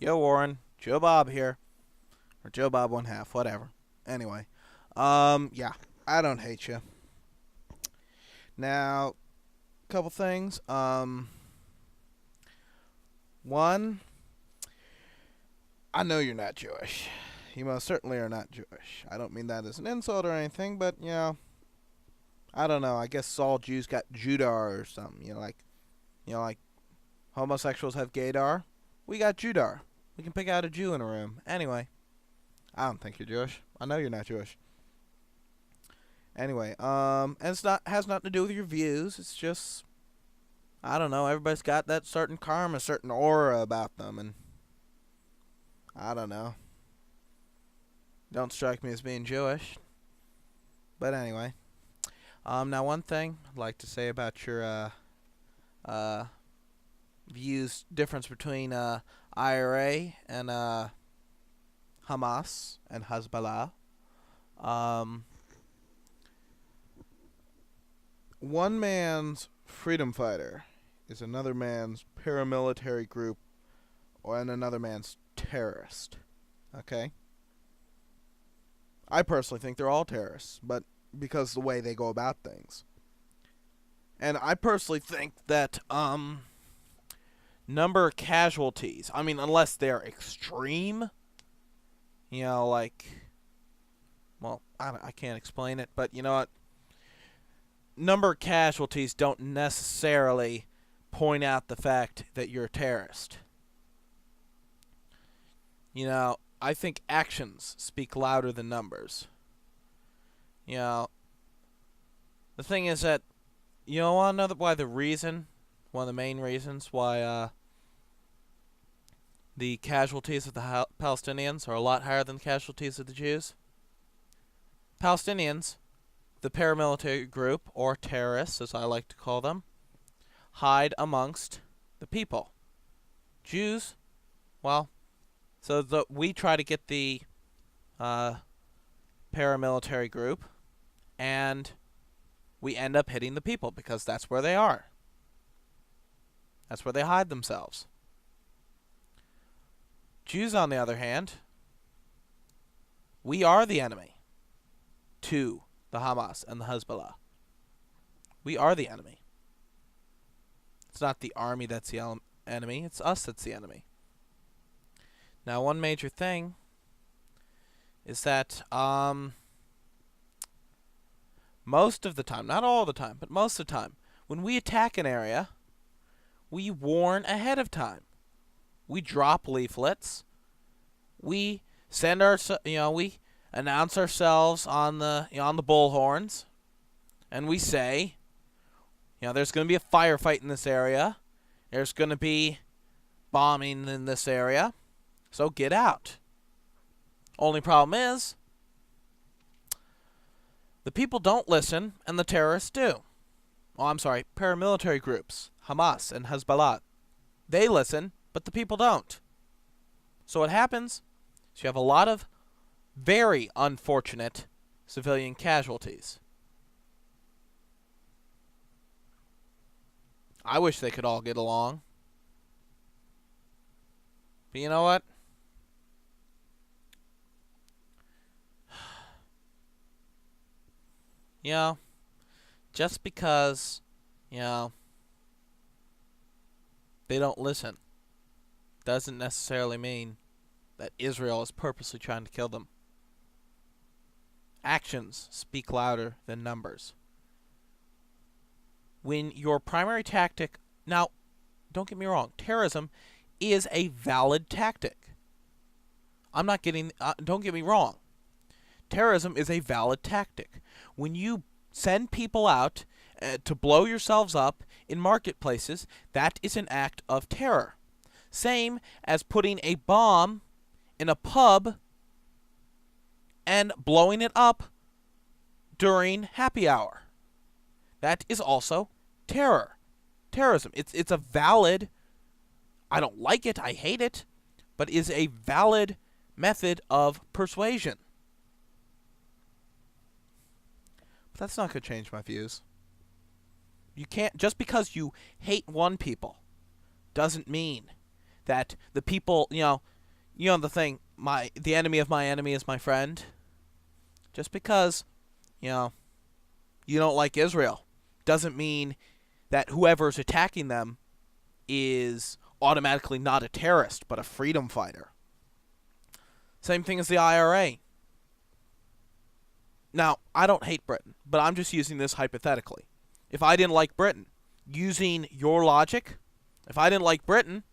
Yo, Warren. Joe Bob here. Or Joe Bob 1/2, whatever. Anyway. Yeah. I don't hate you. Now, couple things. One, I know you're not Jewish. You most certainly are not Jewish. I don't mean that as an insult or anything, but, I don't know. I guess all Jews got Judar or something. Like homosexuals have gaydar. We got Judar. We can pick out a Jew in a room. Anyway, I don't think you're Jewish. I know you're not Jewish. Anyway, and it's not has nothing to do with your views. It's just, I don't know. Everybody's got that certain karma, certain aura about them, and I don't know. Don't strike me as being Jewish. But anyway, now one thing I'd like to say about your views difference between IRA and Hamas and Hezbollah. One man's freedom fighter is another man's paramilitary group and another man's terrorist. Okay? I personally think they're all terrorists, but because of the way they go about things. And I personally think that number of casualties, I mean, unless they're extreme, I can't explain it, but you know what? Number of casualties don't necessarily point out the fact that you're a terrorist. I think actions speak louder than numbers. The thing is that, want to know one of the main reasons why the casualties of the Palestinians are a lot higher than the casualties of the Jews? Palestinians, the paramilitary group, or terrorists as I like to call them, hide amongst the people. Jews, we try to get the paramilitary group, and we end up hitting the people because that's where they are. That's where they hide themselves. Jews, on the other hand, we are the enemy to the Hamas and the Hezbollah. We are the enemy. It's not the army that's the enemy. It's us that's the enemy. Now, one major thing is that most of the time, not all the time, but most of the time, when we attack an area, we warn ahead of time. We drop leaflets. We send we announce ourselves on the bullhorns, and we say, there's going to be a firefight in this area. There's going to be bombing in this area. So get out. Only problem is, the people don't listen, and the terrorists do. Paramilitary groups, Hamas and Hezbollah. They listen, but the people don't. So what happens is you have a lot of very unfortunate civilian casualties. I wish they could all get along. But you know what? Just because, they don't listen doesn't necessarily mean that Israel is purposely trying to kill them. Actions speak louder than numbers. When your primary tactic... Now, don't get me wrong. Terrorism is a valid tactic. Don't get me wrong. Terrorism is a valid tactic. When you send people out to blow yourselves up in marketplaces, that is an act of terror. Same as putting a bomb in a pub and blowing it up during happy hour. That is also terrorism. It's a valid, I don't like it, I hate it, but is a valid method of persuasion. But that's not going to change my views. You can't, just because you hate one people doesn't mean that the people, You know the thing, the enemy of my enemy is my friend. Just because, you know, you don't like Israel doesn't mean that whoever's attacking them is automatically not a terrorist, but a freedom fighter. Same thing as the IRA. Now, I don't hate Britain, but I'm just using this hypothetically. If I didn't like Britain, using your logic, if I didn't like Britain,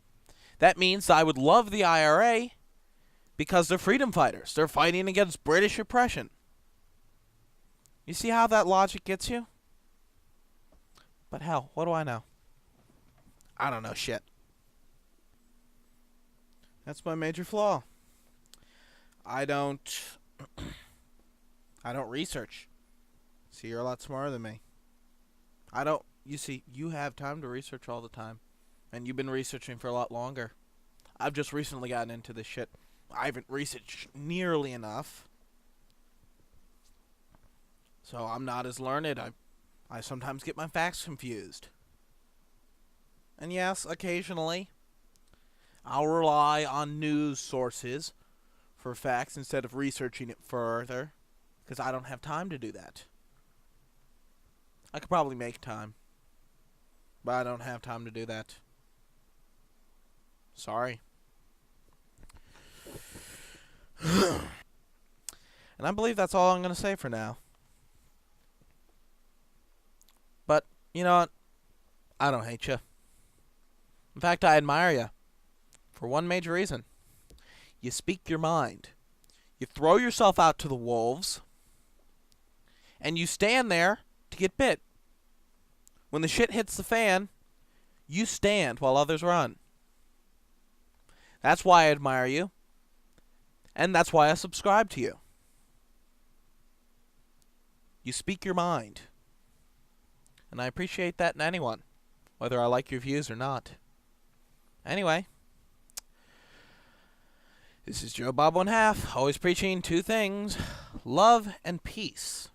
that means I would love the IRA because they're freedom fighters. They're fighting against British oppression. You see how that logic gets you? But hell, what do I know? I don't know shit. That's my major flaw. I don't research. See, you're a lot smarter than me. You see, you have time to research all the time. And you've been researching for a lot longer. I've just recently gotten into this shit. I haven't researched nearly enough. So I'm not as learned. I sometimes get my facts confused. And yes, occasionally, I'll rely on news sources for facts instead of researching it further, because I don't have time to do that. I could probably make time, but I don't have time to do that. Sorry. And I believe that's all I'm going to say for now. But, you know what? I don't hate you. In fact, I admire you. For one major reason. You speak your mind. You throw yourself out to the wolves. And you stand there to get bit. When the shit hits the fan, you stand while others run. That's why I admire you. And that's why I subscribe to you. You speak your mind. And I appreciate that in anyone, whether I like your views or not. Anyway, this is Joe Bob 1/2, always preaching two things, love and peace.